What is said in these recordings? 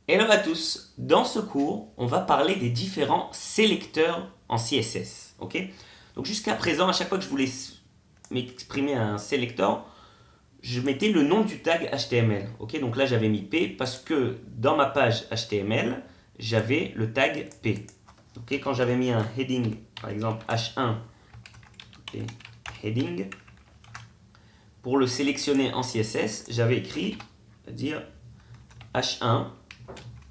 Hello à tous, dans ce cours, on va parler des différents sélecteurs en CSS. Ok, donc jusqu'à présent, à chaque fois que je voulais m'exprimer un sélecteur, je mettais le nom du tag HTML. Ok, donc là j'avais mis P parce que dans ma page HTML, j'avais le tag P. Ok, quand j'avais mis un heading, par exemple H1, okay, heading, pour le sélectionner en CSS, j'avais écrit, c'est-à-dire H1,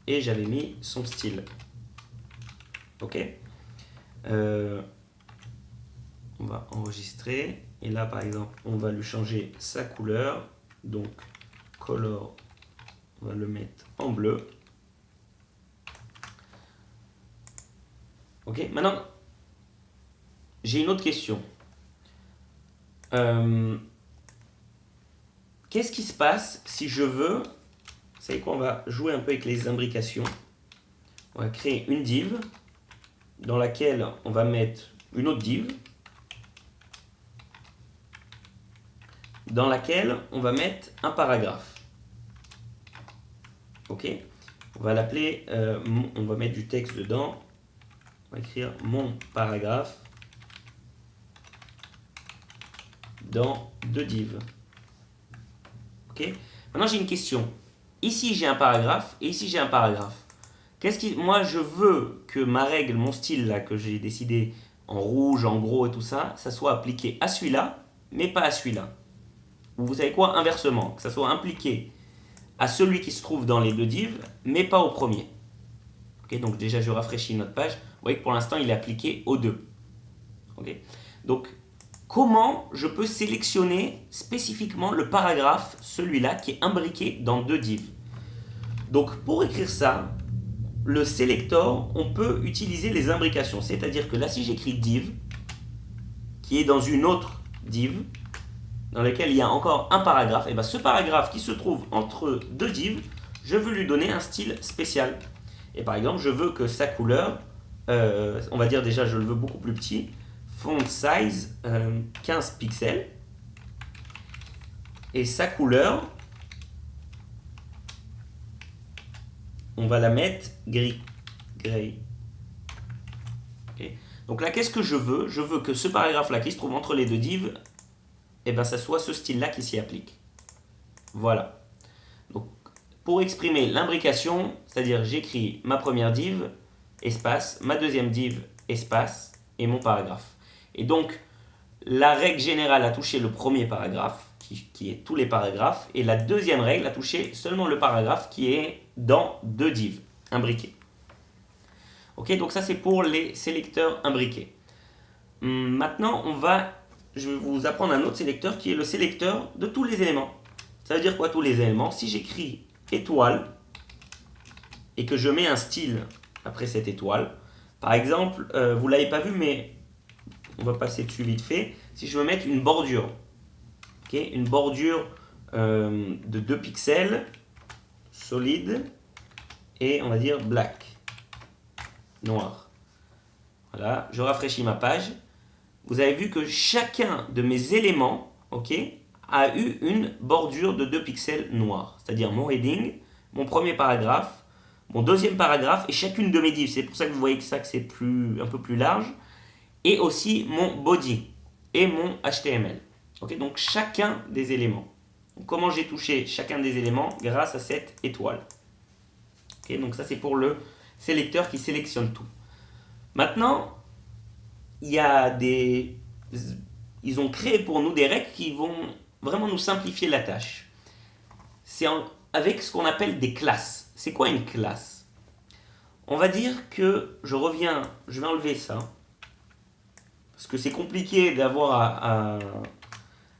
et j'avais mis son style. Ok, on va enregistrer et là par exemple on va lui changer sa couleur, donc color, on va le mettre en bleu. Ok, maintenant j'ai une autre question. Qu'est-ce qui se passe si je veux, vous savez quoi, on va jouer un peu avec les imbrications. On va créer une div dans laquelle on va mettre une autre div dans laquelle on va mettre un paragraphe. Ok, on va l'appeler, on va mettre du texte dedans, on va écrire mon paragraphe dans deux divs. Ok, maintenant j'ai une question. Ici j'ai un paragraphe et ici j'ai un paragraphe. Moi je veux que ma règle, mon style là que j'ai décidé en rouge, en gros et tout ça, ça soit appliqué à celui-là, mais pas à celui-là. Ou vous savez quoi, inversement, que ça soit appliqué à celui qui se trouve dans les deux divs, mais pas au premier. Ok, donc déjà je rafraîchis notre page. Vous voyez que pour l'instant il est appliqué aux deux. Ok, donc comment je peux sélectionner spécifiquement le paragraphe, celui-là qui est imbriqué dans deux divs. Donc pour écrire ça, le selector, on peut utiliser les imbrications. C'est-à-dire que là, si j'écris div, qui est dans une autre div, dans laquelle il y a encore un paragraphe, et bien ce paragraphe qui se trouve entre deux divs, je veux lui donner un style spécial. Et par exemple, je veux que sa couleur, on va dire déjà, je le veux beaucoup plus petit, font size 15 pixels, et sa couleur, on va la mettre gris. Okay. Donc là, qu'est-ce que je veux? Je veux que ce paragraphe-là qui se trouve entre les deux divs, eh ben, ça soit ce style-là qui s'y applique. Voilà. Donc, pour exprimer l'imbrication, c'est-à-dire j'écris ma première div, espace, ma deuxième div, espace, et mon paragraphe. Et donc, la règle générale a touché le premier paragraphe, qui est tous les paragraphes, et la deuxième règle a touché seulement le paragraphe qui est dans deux divs, imbriqués. Ok, donc ça c'est pour les sélecteurs imbriqués. Maintenant, je vais vous apprendre un autre sélecteur qui est le sélecteur de tous les éléments. Ça veut dire quoi tous les éléments? Si j'écris étoile et que je mets un style après cette étoile, par exemple, vous ne l'avez pas vu mais on va passer dessus vite fait. Si je veux mettre une bordure, okay, une bordure de 2 pixels, solide et on va dire black, noir. Voilà, je rafraîchis ma page. Vous avez vu que chacun de mes éléments, ok, a eu une bordure de 2 pixels noirs. C'est-à-dire mon heading, mon premier paragraphe, mon deuxième paragraphe et chacune de mes divs. C'est pour ça que vous voyez que c'est un peu plus large. Et aussi mon body et mon HTML. Okay, donc chacun des éléments. Donc, comment j'ai touché chacun des éléments? Grâce à cette étoile. Okay, donc ça c'est pour le sélecteur qui sélectionne tout. Maintenant, ils ont créé pour nous des règles qui vont vraiment nous simplifier la tâche. C'est avec ce qu'on appelle des classes. C'est quoi une classe? On va dire que je vais enlever ça, parce que c'est compliqué d'avoir à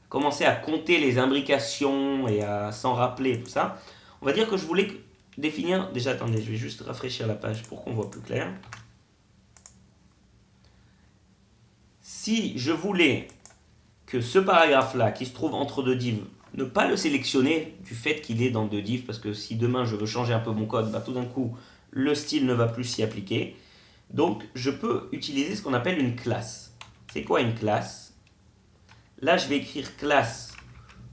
commencer à compter les imbrications et à s'en rappeler, tout ça. On va dire que je voulais définir, déjà attendez, je vais juste rafraîchir la page pour qu'on voit plus clair. Si je voulais que ce paragraphe-là, qui se trouve entre deux divs, ne pas le sélectionner du fait qu'il est dans deux divs, parce que si demain je veux changer un peu mon code, bah, tout d'un coup, le style ne va plus s'y appliquer. Donc, je peux utiliser ce qu'on appelle une classe. C'est quoi une classe? Là, je vais écrire classe,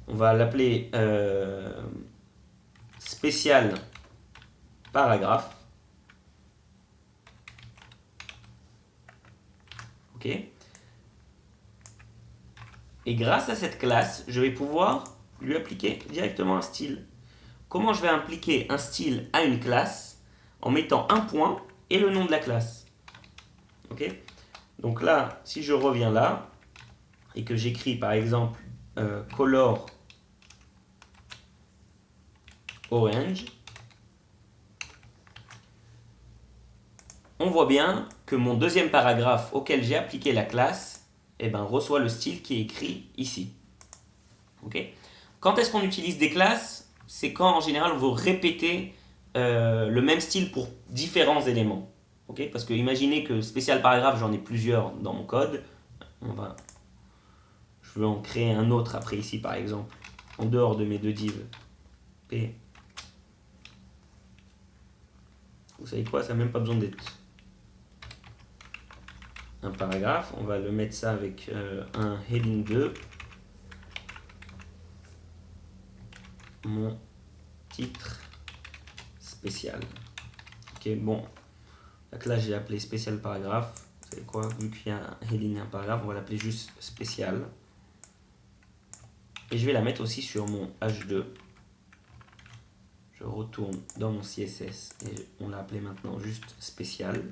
on va l'appeler spécial paragraphe. Ok. Et grâce à cette classe, je vais pouvoir lui appliquer directement un style. Comment je vais appliquer un style à une classe? En mettant un point et le nom de la classe. Ok. Donc là, si je reviens là, et que j'écris par exemple color orange, on voit bien que mon deuxième paragraphe auquel j'ai appliqué la classe reçoit le style qui est écrit ici. Okay. Quand est-ce qu'on utilise des classes? C'est quand en général on veut répéter le même style pour différents éléments. Okay. Parce que imaginez que spécial paragraphe, j'en ai plusieurs dans mon code. Je veux en créer un autre après ici par exemple, en dehors de mes deux divs. P. Vous savez quoi, ça n'a même pas besoin d'être un paragraphe. On va le mettre ça avec un heading 2. Mon titre spécial. Ok, bon. Donc là, j'ai appelé spécial paragraphe. Vous savez quoi, vu qu'il y a un heading et un paragraphe, on va l'appeler juste spécial. Et je vais la mettre aussi sur mon H2. Je retourne dans mon CSS et on l'a appelé maintenant juste spécial.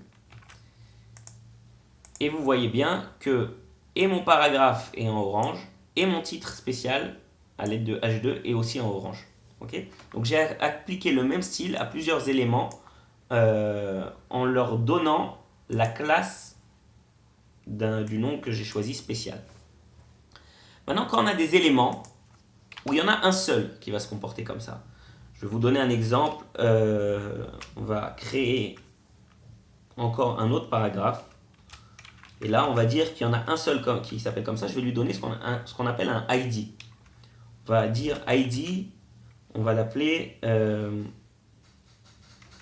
Et vous voyez bien que et mon paragraphe est en orange et mon titre spécial à l'aide de H2 est aussi en orange. Okay. Donc j'ai appliqué le même style à plusieurs éléments en leur donnant la classe du nom que j'ai choisi spécial. Maintenant, quand on a des éléments où il y en a un seul qui va se comporter comme ça, je vais vous donner un exemple. On va créer encore un autre paragraphe. Et là, on va dire qu'il y en a un seul qui s'appelle comme ça. Je vais lui donner ce qu'on appelle un ID. On va dire ID, on va l'appeler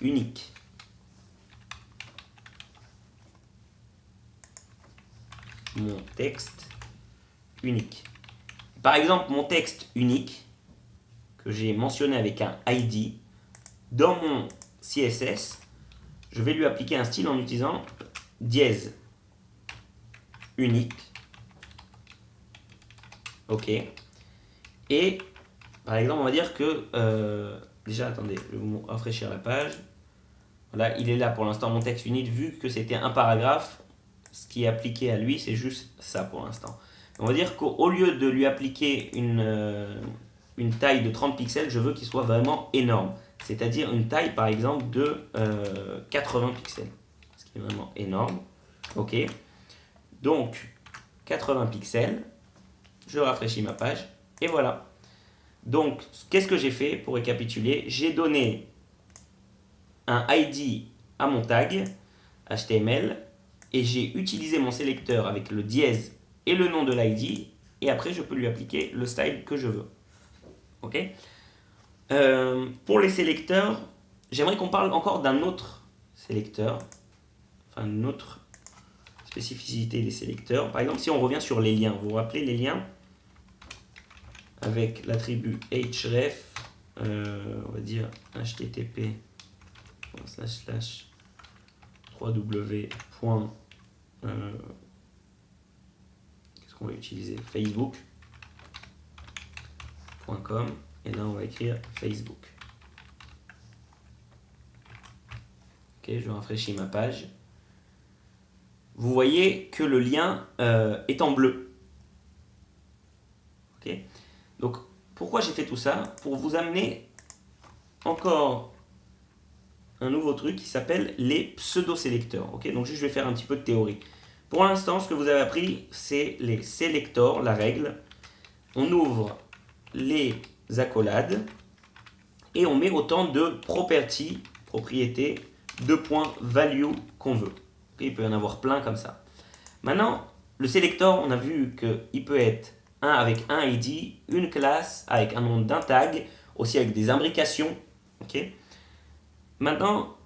unique. Mon texte unique. Par exemple, mon texte unique, que j'ai mentionné avec un ID, dans mon CSS, je vais lui appliquer un style en utilisant dièse unique. Ok. Et par exemple, on va dire que déjà, attendez, je vais vous rafraîchir la page. Voilà, il est là pour l'instant mon texte unique. Vu que c'était un paragraphe, ce qui est appliqué à lui, c'est juste ça pour l'instant. On va dire qu'au lieu de lui appliquer une taille de 30 pixels, je veux qu'il soit vraiment énorme. C'est-à-dire une taille par exemple de 80 pixels. Ce qui est vraiment énorme. Ok. Donc 80 pixels. Je rafraîchis ma page. Et voilà. Donc, qu'est-ce que j'ai fait pour récapituler? J'ai donné un ID à mon tag HTML et j'ai utilisé mon sélecteur avec le dièse et le nom de l'ID et après je peux lui appliquer le style que je veux. Ok. Pour les sélecteurs, j'aimerais qu'on parle encore d'un autre sélecteur, enfin une autre spécificité des sélecteurs. Par exemple, si on revient sur les liens, vous vous rappelez les liens avec l'attribut href, on va dire http //3w. Qu'est-ce qu'on va utiliser? Facebook.com et là on va écrire Facebook. Ok, je rafraîchis ma page. Vous voyez que le lien est en bleu. Ok. Donc, pourquoi j'ai fait tout ça? Pour vous amener encore un nouveau truc qui s'appelle les pseudo-sélecteurs. Okay, donc, juste, je vais faire un petit peu de théorie. Pour l'instant, ce que vous avez appris, c'est les sélecteurs, la règle. On ouvre les accolades et on met autant de propriétés, value qu'on veut. Okay, il peut y en avoir plein comme ça. Maintenant, le sélecteur, on a vu qu'il peut être avec un ID, une classe, avec un nom d'un tag, aussi avec des imbrications. Okay. Maintenant,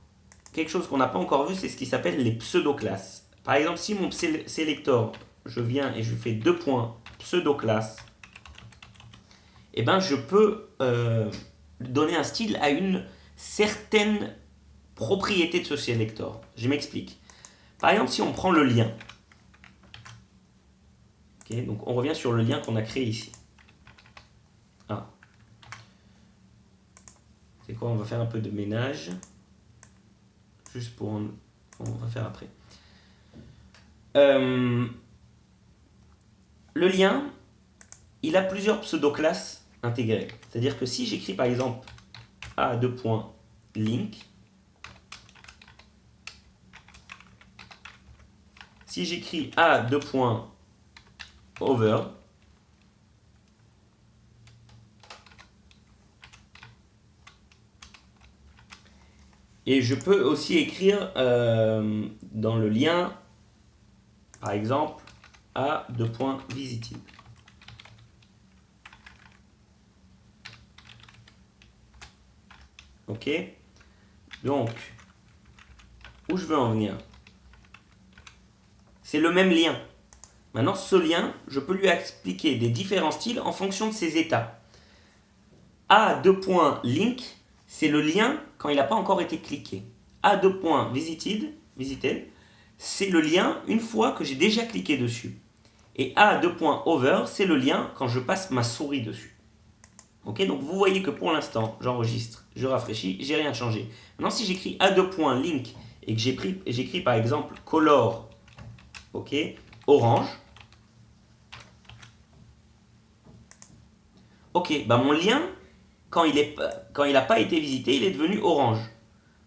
quelque chose qu'on n'a pas encore vu, c'est ce qui s'appelle les pseudo-classes. Par exemple, si mon sélecteur, je viens et je fais 2 points pseudo-classe, eh ben, je peux donner un style à une certaine propriété de ce selector. Je m'explique. Par exemple, si on prend le lien, okay, donc on revient sur le lien qu'on a créé ici. Ah. C'est quoi? On va faire un peu de ménage. Juste pour... On va faire après. Le lien, il a plusieurs pseudo-classes intégrées. C'est-à-dire que si j'écris par exemple a2.link, si j'écris a2.over, et je peux aussi écrire dans le lien, par exemple, a2.visited. Ok? Donc, où je veux en venir? C'est le même lien. Maintenant, ce lien, je peux lui expliquer des différents styles en fonction de ses états. A2.link, c'est le lien quand il n'a pas encore été cliqué. A2.visited, c'est le lien une fois que j'ai déjà cliqué dessus. Et A2.over, c'est le lien quand je passe ma souris dessus. Ok, donc vous voyez que pour l'instant, j'enregistre, je rafraîchis, j'ai rien changé. Maintenant, si j'écris A2.link et que j'écris par exemple color, ok, orange, ok, bah mon lien, quand il n'a pas été visité, il est devenu orange.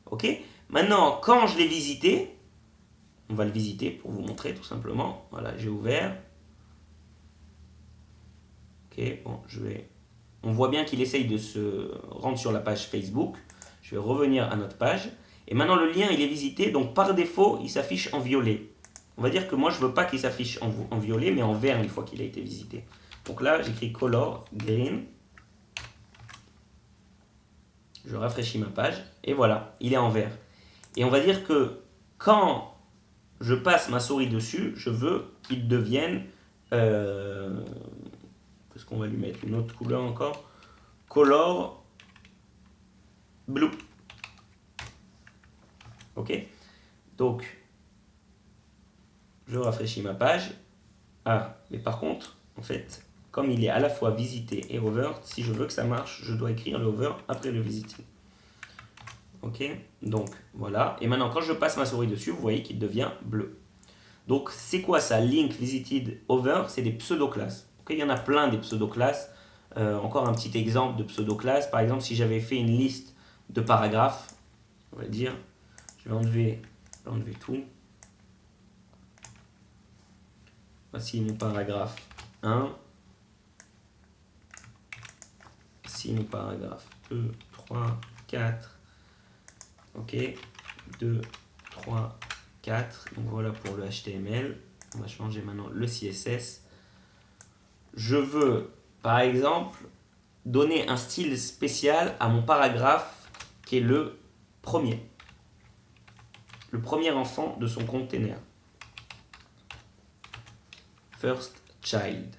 Ok, maintenant, quand je l'ai visité, on va le visiter pour vous montrer tout simplement. Voilà, j'ai ouvert. Ok, bon, on voit bien qu'il essaye de se rendre sur la page Facebook. Je vais revenir à notre page. Et maintenant, le lien, il est visité. Donc, par défaut, il s'affiche en violet. On va dire que moi, je ne veux pas qu'il s'affiche en violet, mais en vert une fois qu'il a été visité. Donc là, j'écris color green. Je rafraîchis ma page. Et voilà, il est en vert. Et on va dire que quand je passe ma souris dessus, je veux qu'il devienne... Est-ce qu'on va lui mettre une autre couleur encore? Color blue. Ok? Donc, je rafraîchis ma page. Ah, mais par contre, en fait, comme il est à la fois visité et over, si je veux que ça marche, je dois écrire le over après le visité. Ok? Donc, voilà. Et maintenant, quand je passe ma souris dessus, vous voyez qu'il devient bleu. Donc, c'est quoi ça? Link, visited, over, c'est des pseudo-classes. Okay, il y en a plein des pseudo-classes. Encore un petit exemple de pseudo-classe. Par exemple, si j'avais fait une liste de paragraphes, on va dire, je vais enlever tout. Voici mon paragraphe 1. Voici mon paragraphe 2, 3, 4. Ok, 2, 3, 4. Donc voilà pour le HTML. On va changer maintenant le CSS. Je veux, par exemple, donner un style spécial à mon paragraphe qui est le premier. Le premier enfant de son container. First child.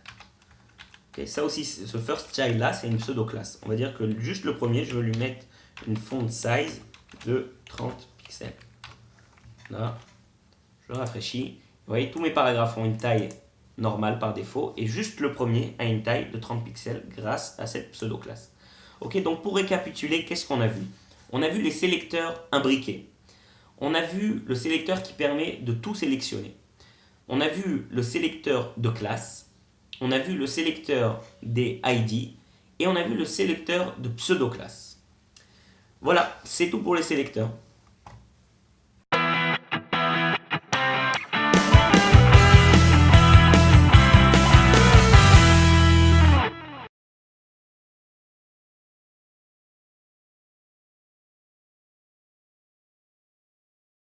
Okay, ça aussi, ce first child là, c'est une pseudo-classe. On va dire que juste le premier, je veux lui mettre une font size de 30 pixels. Là, je rafraîchis. Vous voyez, tous mes paragraphes ont une taille normale par défaut et juste le premier a une taille de 30 pixels grâce à cette pseudo-classe. Ok, donc pour récapituler, qu'est-ce qu'on a vu? On a vu les sélecteurs imbriqués. On a vu le sélecteur qui permet de tout sélectionner. On a vu le sélecteur de classe. On a vu le sélecteur des ID. Et on a vu le sélecteur de pseudo-classe. Voilà, c'est tout pour les sélecteurs.